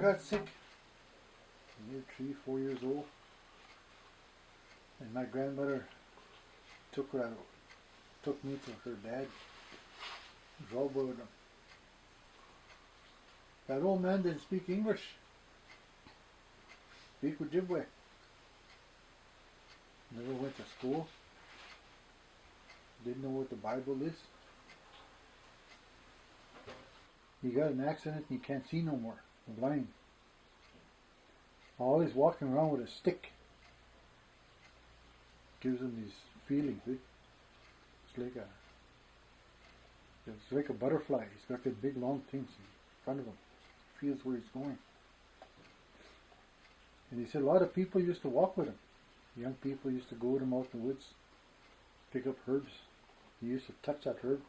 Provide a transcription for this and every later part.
got sick. Maybe 3, 4 years old. And my grandmother took me to her dad. Drove with him. That old man didn't speak English. Speak Ojibwe. Never went to school. Didn't know what the Bible is. He got an accident and he can't see no more. Blind. Always walking around with a stick. Gives him these feelings. Eh? It's like a butterfly. He's got the big long things in front of him. Feels where he's going. And he said a lot of people used to walk with him. Young people used to go with him out in the woods, pick up herbs. He used to touch that herb,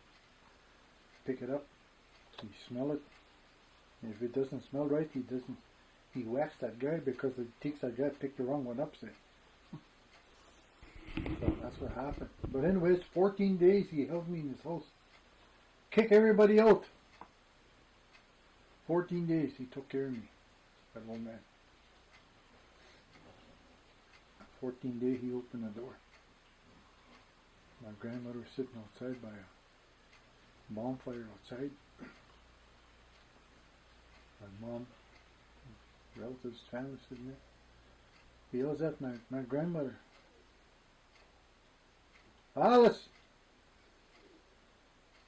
pick it up, he smell it. And if it doesn't smell right, he whacks that guy because he thinks that guy picked the wrong one up. So that's what happened. But anyways, 14 days he held me in his house. Kick everybody out. 14 days he took care of me, that old man. 14 days he opened the door. My grandmother was sitting outside by a bonfire outside. My mom, relatives, family sitting there. He yells at my grandmother. Alice!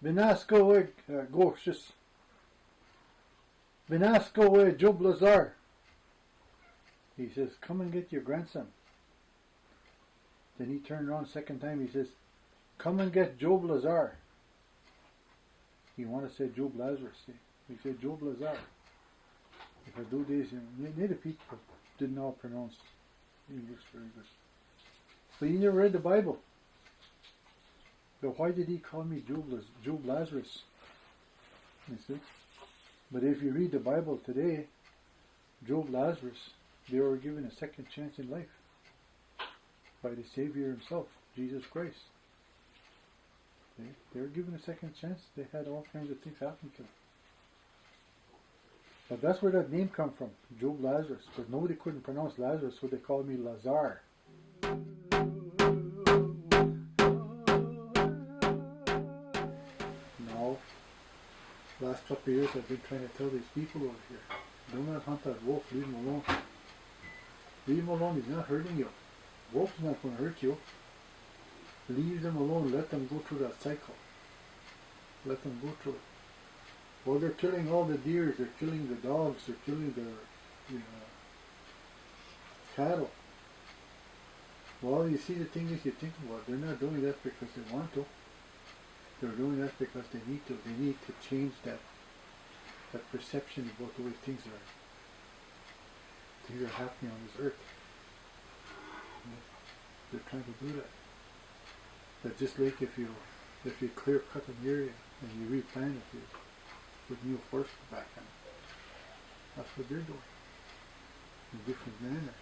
Binasko Gorshis. Binasko Job Lazar. He says, come and get your grandson. Then he turned around second time, he says, come and get Job Lazar. He wanted to say Job Lazarus. He said Job Lazar. If I do this, native people didn't all pronounce English very good. But he never read the Bible. But why did he call me Job Lazarus? You see? But if you read the Bible today, Job Lazarus, they were given a second chance in life by the Savior himself, Jesus Christ. They were given a second chance. They had all kinds of things happen to them. But that's where that name come from, Job Lazarus. Because nobody couldn't pronounce Lazarus, so they called me Lazar. Now, last couple of years I've been trying to tell these people over here, do not hunt that wolf, leave him alone. Leave him alone, he's not hurting you. Wolf's not going to hurt you. Leave them alone, let them go through that cycle. Let them go through it. Well, they're killing all the deer, they're killing the dogs, they're killing the cattle. Well, you see, the thing is, you think about it, they're not doing that because they want to. They're doing that because they need to. They need to change that perception about the way things are. Things are happening on this earth. They're trying to do that. But just like if you clear cut an area and you replant it, you put new forest back in. That's what they're doing. In different manners.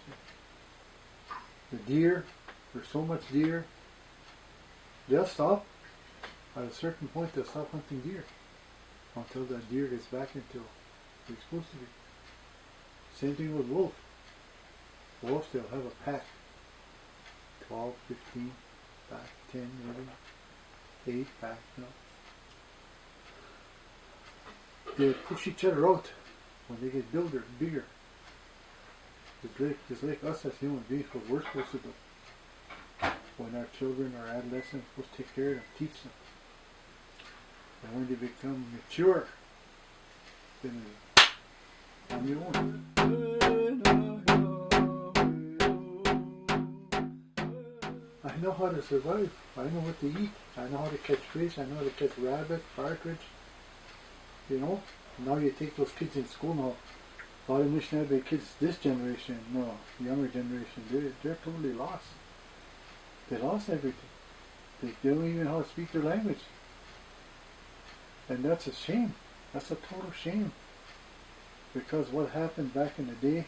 The deer, there's so much deer, they'll stop. At a certain point they'll stop hunting deer until that deer gets back into where it's supposed to be. Same thing with wolf. Wolves, they'll have a pack. 12, 15, pack, 10, maybe 8 pack, They push each other out when they get bigger. Just like us as human beings, what we're supposed to do. When our children or adolescents, we're supposed to take care of them, teach them. And when they become mature, then on your own. I know how to survive. I know what to eat. I know how to catch fish. I know how to catch rabbit, partridge. Now you take those kids in school now. A lot of missionary kids, this generation, younger generation, they're totally lost. They lost everything. They don't even know how to speak their language. And that's a shame. That's a total shame. Because what happened back in the day,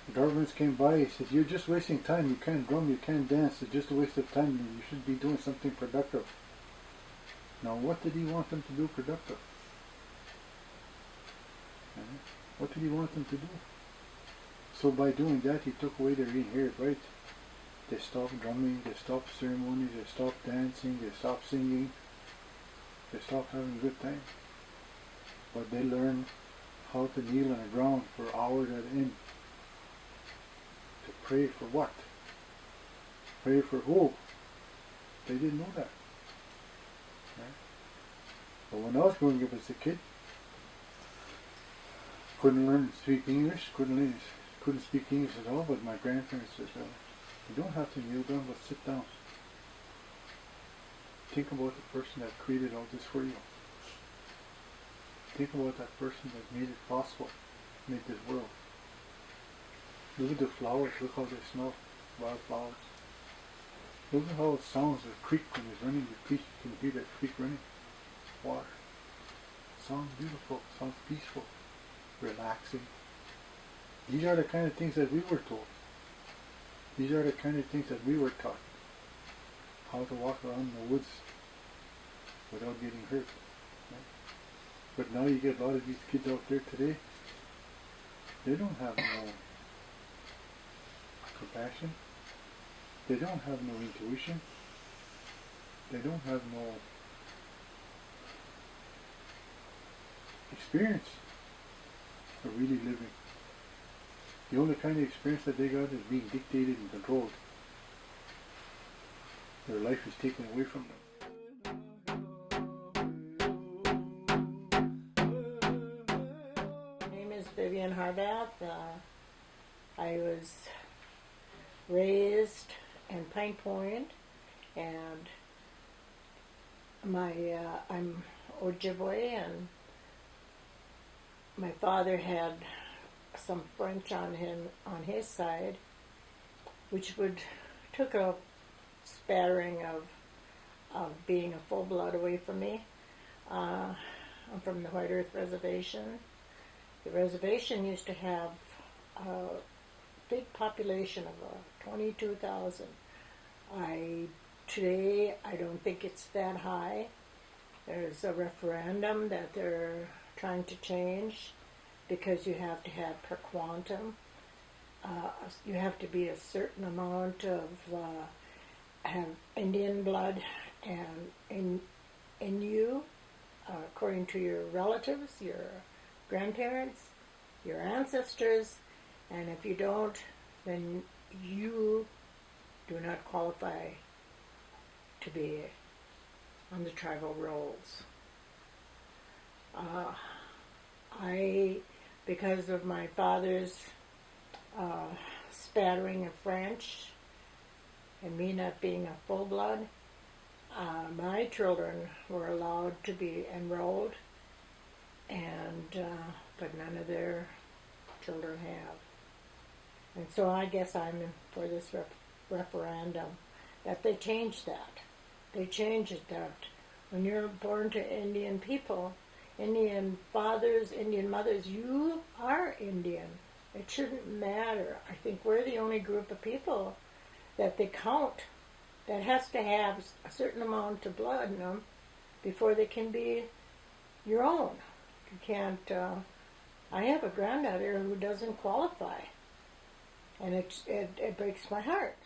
the governments came by, he says, you're just wasting time, you can't drum, you can't dance, it's just a waste of time, you should be doing something productive. Now what did he want them to do productive? What did he want them to do? So by doing that, he took away their inherent rights. They stopped drumming, they stopped ceremonies, they stopped dancing, they stopped singing, they stopped having a good time. But they learned how to kneel on the ground for hours at end. To pray for what? Pray for who? They didn't know that. Right? But when I was growing up as a kid, couldn't learn to speak English, couldn't speak English at all, but my grandparents said, you don't have to kneel down, but sit down. Think about the person that created all this for you. Think about that person that made it possible, made this world. Look at the flowers, look how they smell, wildflowers. Look at how it sounds, the creek when it's running, the creek, you can hear that creek running. Water. Sounds beautiful, sounds peaceful, relaxing. These are the kind of things that we were told. These are the kind of things that we were taught. How to walk around in the woods without getting hurt. Right? But now you get a lot of these kids out there today, they don't have no compassion. They don't have no intuition. They don't have no experience of really living. The only kind of experience that they got is being dictated and controlled. Their life is taken away from them. My name is Vivian Harbath. I was raised in Pine Point, and I'm Ojibwe, and my father had some French on his side, which took a spattering of being a full blood away from me. I'm from the White Earth Reservation. The reservation used to have a big population of 22,000. Today I don't think it's that high. There's a referendum that they're trying to change, because you have to have per quantum. You have to be a certain amount of have Indian blood and in you, according to your relatives, your grandparents, your ancestors, and if you don't, then you do not qualify to be on the tribal rolls. Because of my father's spattering of French and me not being a full blood, my children were allowed to be enrolled, and but none of their children have. And so I guess I'm for this referendum that they change that. They change it that when you're born to Indian people, Indian fathers, Indian mothers, you are Indian. It shouldn't matter. I think we're the only group of people that they count that has to have a certain amount of blood in them before they can be your own. You can't. I have a granddaughter who doesn't qualify, and it breaks my heart.